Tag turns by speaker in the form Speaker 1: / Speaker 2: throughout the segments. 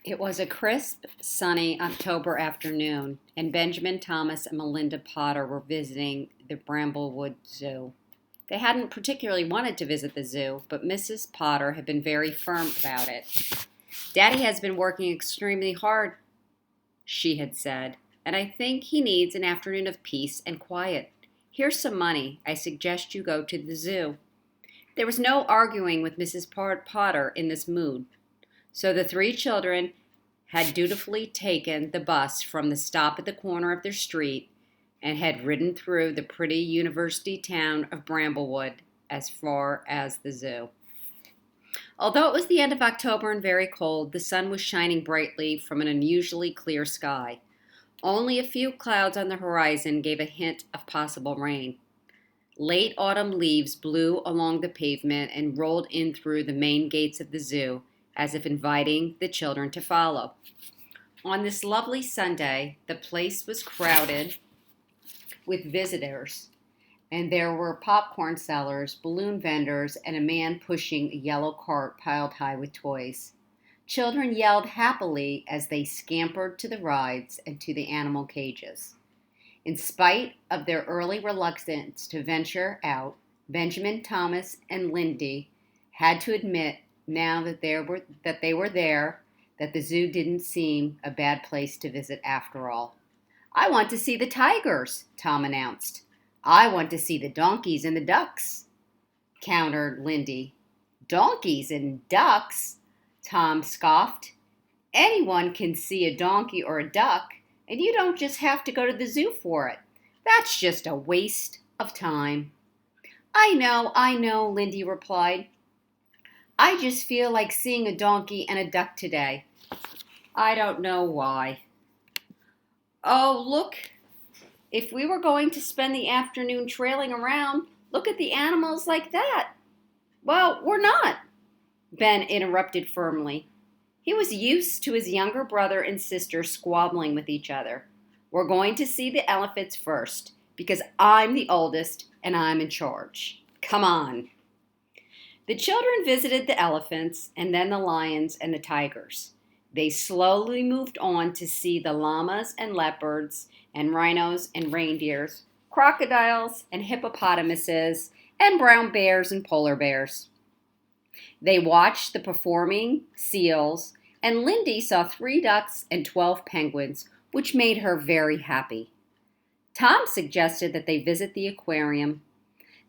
Speaker 1: It was a crisp, sunny October afternoon, and Benjamin Thomas and Melinda Potter were visiting the Bramblewood Zoo. They hadn't particularly wanted to visit the zoo, but Mrs. Potter had been very firm about it. Daddy has been working extremely hard, she had said, and I think he needs an afternoon of peace and quiet. Here's some money. I suggest you go to the zoo. There was no arguing with Mrs. Potter in this mood. So the three children had dutifully taken the bus from the stop at the corner of their street and had ridden through the pretty university town of Bramblewood as far as the zoo. Although it was the end of October and very cold, the sun was shining brightly from an unusually clear sky. Only a few clouds on the horizon gave a hint of possible rain. Late autumn leaves blew along the pavement and rolled in through the main gates of the zoo, as if inviting the children to follow. On this lovely Sunday, the place was crowded with visitors, and there were popcorn sellers, balloon vendors, and a man pushing a yellow cart piled high with toys. Children yelled happily as they scampered to the rides and to the animal cages. In spite of their early reluctance to venture out, Benjamin, Thomas, and Lindy had to admit now that they were there that the zoo didn't seem a bad place to visit after all. I want to see the tigers, Tom announced. I want to see the donkeys and the ducks, countered Lindy. Donkeys and ducks? Tom scoffed. Anyone can see a donkey or a duck, and you don't just have to go to the zoo for it. That's just a waste of time. I know, Lindy replied. I just feel like seeing a donkey and a duck today. I don't know why. Oh, look, if we were going to spend the afternoon trailing around, look at the animals like that. Well, we're not, Ben interrupted firmly. He was used to his younger brother and sister squabbling with each other. We're going to see the elephants first, because I'm the oldest and I'm in charge. Come on. The children visited the elephants and then the lions and the tigers. They slowly moved on to see the llamas and leopards and rhinos and reindeers, crocodiles and hippopotamuses, and brown bears and polar bears. They watched the performing seals, and Lindy saw 3 ducks and 12 penguins, which made her very happy. Tom suggested that they visit the aquarium.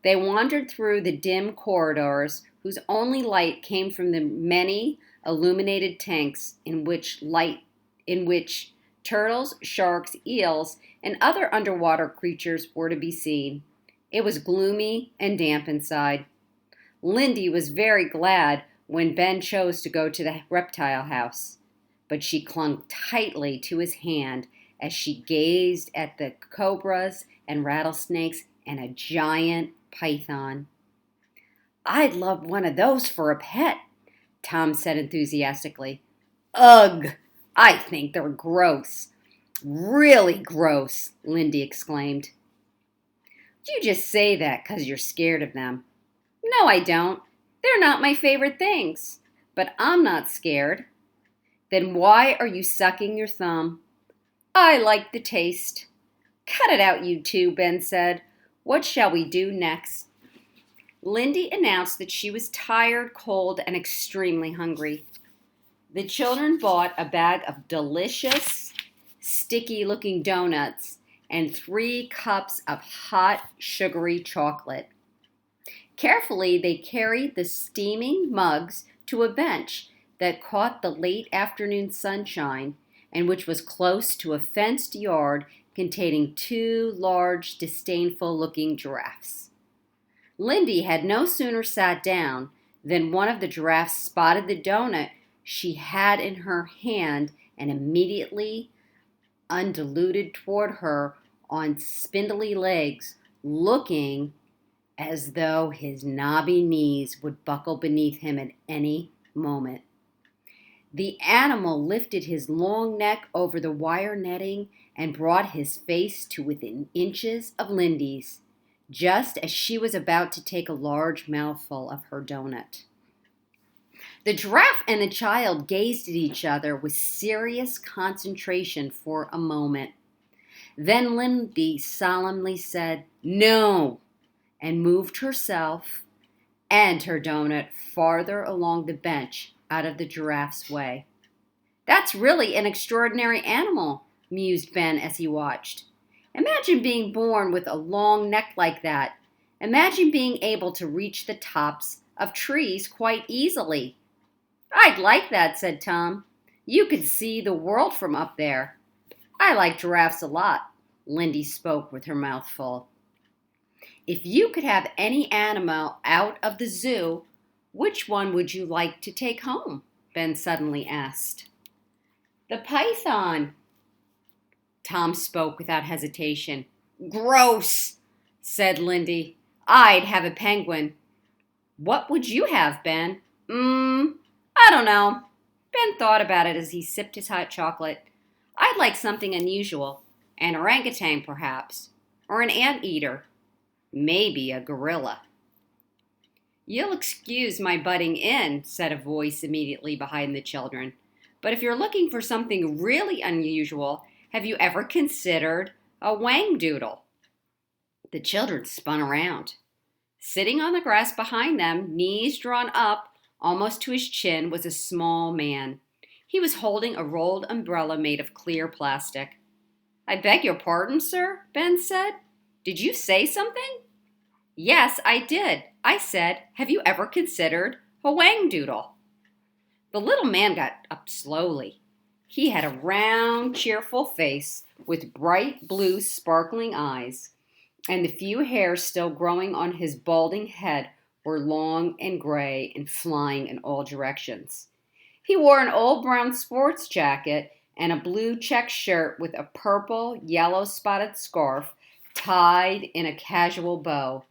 Speaker 1: They wandered through the dim corridors whose only light came from the many illuminated tanks in which turtles, sharks, eels, and other underwater creatures were to be seen. It was gloomy and damp inside. Lindy was very glad when Ben chose to go to the reptile house, but she clung tightly to his hand as she gazed at the cobras and rattlesnakes and a giant python. I'd love one of those for a pet, Tom said enthusiastically. Ugh, I think they're gross. Really gross, Lindy exclaimed. You just say that 'cause you're scared of them. No, I don't. They're not my favorite things. But I'm not scared. Then why are you sucking your thumb? I like the taste. Cut it out, you two, Ben said. What shall we do next? Lindy announced that she was tired, cold, and extremely hungry. The children bought a bag of delicious, sticky-looking donuts and 3 cups of hot, sugary chocolate. Carefully, they carried the steaming mugs to a bench that caught the late afternoon sunshine and which was close to a fenced yard containing 2 large, disdainful-looking giraffes. Lindy had no sooner sat down than one of the giraffes spotted the donut she had in her hand and immediately undulated toward her on spindly legs, looking as though his knobby knees would buckle beneath him at any moment. The animal lifted his long neck over the wire netting and brought his face to within inches of Lindy's, just as she was about to take a large mouthful of her donut. The giraffe and the child gazed at each other with serious concentration for a moment. Then Lindy solemnly said, "No," and moved herself and her donut farther along the bench out of the giraffe's way. "That's really an extraordinary animal," mused Ben as he watched. "Imagine being born with a long neck like that. Imagine being able to reach the tops of trees quite easily." "I'd like that," said Tom. "You could see the world from up there." "I like giraffes a lot." Lindy spoke with her mouth full. "If you could have any animal out of the zoo, which one would you like to take home?" Ben suddenly asked. "The python." Tom spoke without hesitation. "Gross," said Lindy. "I'd have a penguin." "What would you have, Ben?" I don't know." Ben thought about it as he sipped his hot chocolate. "I'd like something unusual. An orangutan, perhaps. Or an anteater. Maybe a gorilla." "You'll excuse my butting in," said a voice immediately behind the children. "But if you're looking for something really unusual, have you ever considered a whangdoodle?" The children spun around. Sitting on the grass behind them, knees drawn up almost to his chin, was a small man. He was holding a rolled umbrella made of clear plastic. "I beg your pardon, sir," Ben said. "Did you say something?" "Yes, I did. I said, have you ever considered a whangdoodle?" The little man got up slowly. He had a round, cheerful face with bright blue, sparkling eyes, and the few hairs still growing on his balding head were long and gray and flying in all directions. He wore an old brown sports jacket and a blue check shirt with a purple, yellow spotted scarf tied in a casual bow.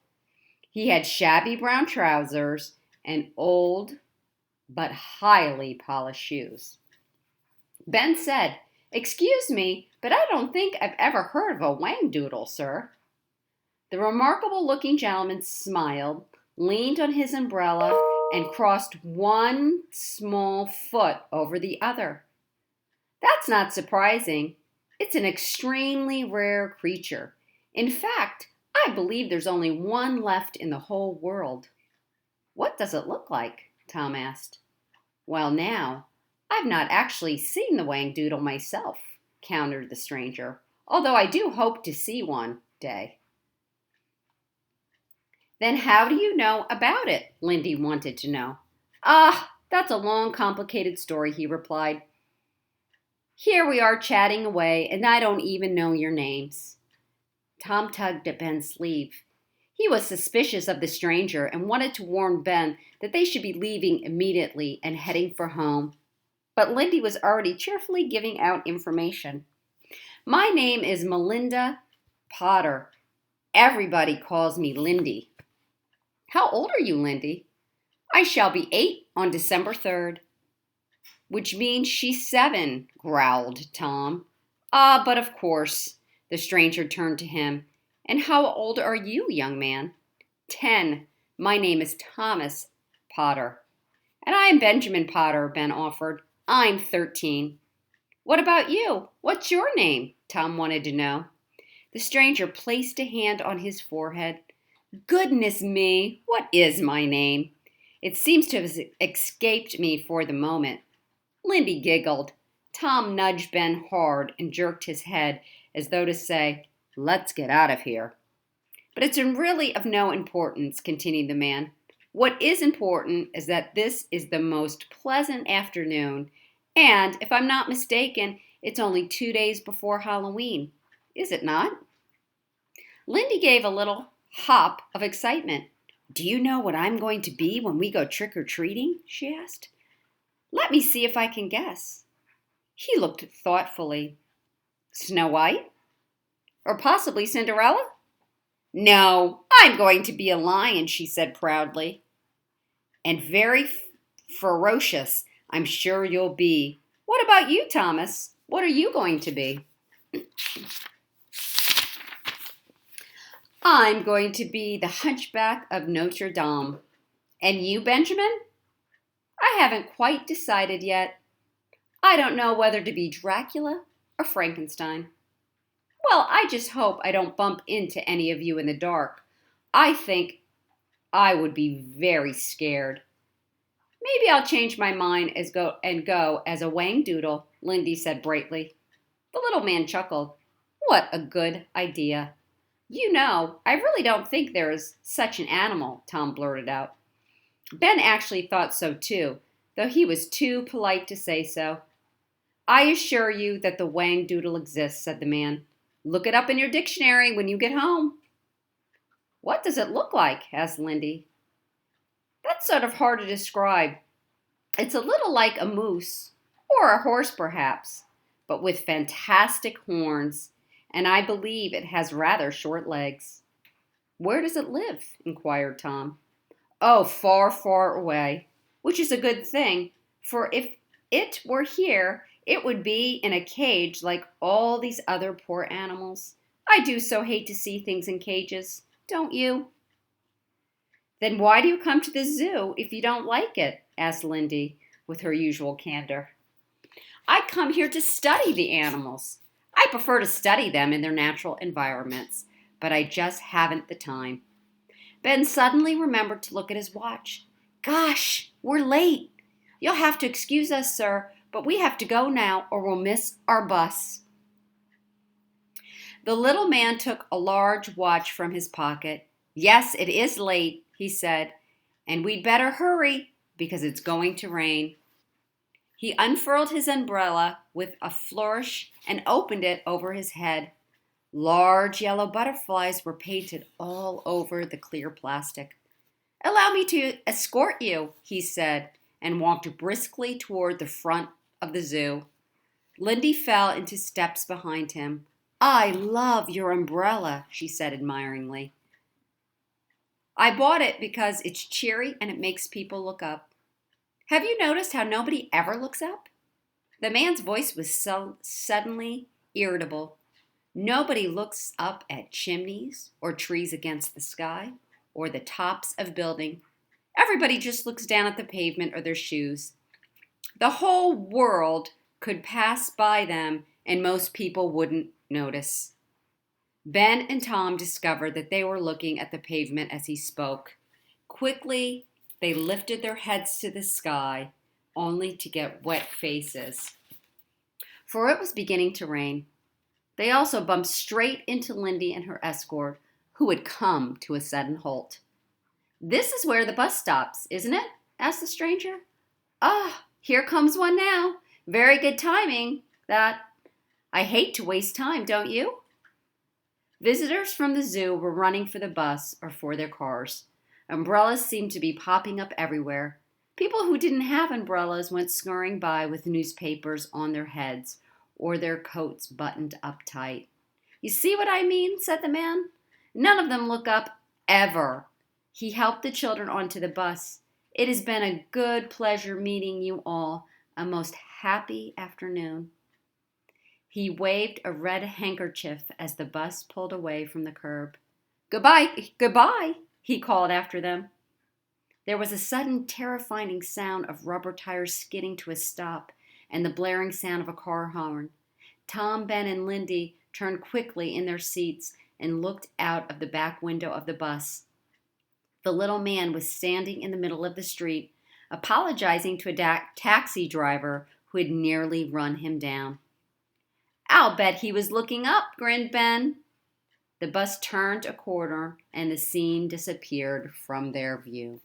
Speaker 1: He had shabby brown trousers and old but highly polished shoes. Ben said, "Excuse me, but I don't think I've ever heard of a whangdoodle, sir." The remarkable looking gentleman smiled, leaned on his umbrella, and crossed one small foot over the other. "That's not surprising. It's an extremely rare creature. In fact, I believe there's only one left in the whole world." "What does it look like?" Tom asked. "Well, now, I've not actually seen the whangdoodle myself," countered the stranger, "although I do hope to see one day." "Then how do you know about it?" Lindy wanted to know. "Ah, that's a long, complicated story," he replied. "Here we are chatting away, and I don't even know your names." Tom tugged at Ben's sleeve. He was suspicious of the stranger and wanted to warn Ben that they should be leaving immediately and heading for home. But Lindy was already cheerfully giving out information. "My name is Melinda Potter. Everybody calls me Lindy." "How old are you, Lindy?" "I shall be 8 on December 3rd. "Which means she's 7, growled Tom. "Ah, but of course." The stranger turned to him. "And how old are you, young man?" "10. My name is Thomas Potter." "And I am Benjamin Potter," Ben offered. "I'm 13. "What about you? What's your name?" Tom wanted to know. The stranger placed a hand on his forehead. "Goodness me, what is my name? It seems to have escaped me for the moment." Lindy giggled. Tom nudged Ben hard and jerked his head as though to say, "Let's get out of here." "But it's really of no importance," continued the man. "What is important is that this is the most pleasant afternoon, and, if I'm not mistaken, it's only 2 days before Halloween. Is it not?" Lindy gave a little hop of excitement. "Do you know what I'm going to be when we go trick-or-treating?" she asked. "Let me see if I can guess." He looked thoughtfully. "Snow White? Or possibly Cinderella?" "No, I'm going to be a lion," she said proudly. "And very ferocious, I'm sure you'll be. What about you, Thomas? What are you going to be?" "I'm going to be the Hunchback of Notre Dame." "And you, Benjamin?" I haven't quite decided yet. I don't know whether to be Dracula or Frankenstein. Well, I just hope I don't bump into any of you in the dark. I think I would be very scared. Maybe I'll change my mind go as a Whangdoodle, Lindy said brightly. The little man chuckled. What a good idea. You know, I really don't think there is such an animal, Tom blurted out. Ben actually thought so too, though he was too polite to say so. I assure you that the Whangdoodle exists, said the man. Look it up in your dictionary when you get home. What does it look like? Asked Lindy. That's sort of hard to describe. It's a little like a moose, or a horse perhaps, but with fantastic horns, and I believe it has rather short legs. Where does it live? Inquired Tom. Oh, far, far away, which is a good thing, for if it were here, it would be in a cage like all these other poor animals. I do so hate to see things in cages, don't you? Then why do you come to the zoo if you don't like it? Asked Lindy with her usual candor. I come here to study the animals. I prefer to study them in their natural environments, but I just haven't the time. Ben suddenly remembered to look at his watch. Gosh, we're late. You'll have to excuse us, sir, but we have to go now or we'll miss our bus. The little man took a large watch from his pocket. Yes, it is late, he said, and we'd better hurry because it's going to rain. He unfurled his umbrella with a flourish and opened it over his head. Large yellow butterflies were painted all over the clear plastic. Allow me to escort you, he said, and walked briskly toward the front of the zoo. Lindy fell into steps behind him. I love your umbrella, she said admiringly. I bought it because it's cheery and it makes people look up. Have you noticed how nobody ever looks up? The man's voice was suddenly irritable. Nobody looks up at chimneys or trees against the sky or the tops of buildings. Everybody just looks down at the pavement or their shoes. The whole world could pass by them and most people wouldn't notice. Ben and Tom discovered that they were looking at the pavement as he spoke. Quickly, they lifted their heads to the sky, only to get wet faces. For it was beginning to rain. They also bumped straight into Lindy and her escort, who had come to a sudden halt. This is where the bus stops, isn't it? Asked the stranger. Ah, here comes one now. Very good timing, that. I hate to waste time, don't you? Visitors from the zoo were running for the bus or for their cars. Umbrellas seemed to be popping up everywhere. People who didn't have umbrellas went scurrying by with newspapers on their heads or their coats buttoned up tight. You see what I mean? Said the man. None of them look up ever. He helped the children onto the bus. It has been a good pleasure meeting you all. A most happy afternoon. He waved a red handkerchief as the bus pulled away from the curb. Goodbye, goodbye, he called after them. There was a sudden terrifying sound of rubber tires skidding to a stop and the blaring sound of a car horn. Tom, Ben, and Lindy turned quickly in their seats and looked out of the back window of the bus. The little man was standing in the middle of the street, apologizing to a taxi driver who had nearly run him down. I'll bet he was looking up, grinned Ben. The bus turned a corner and the scene disappeared from their view.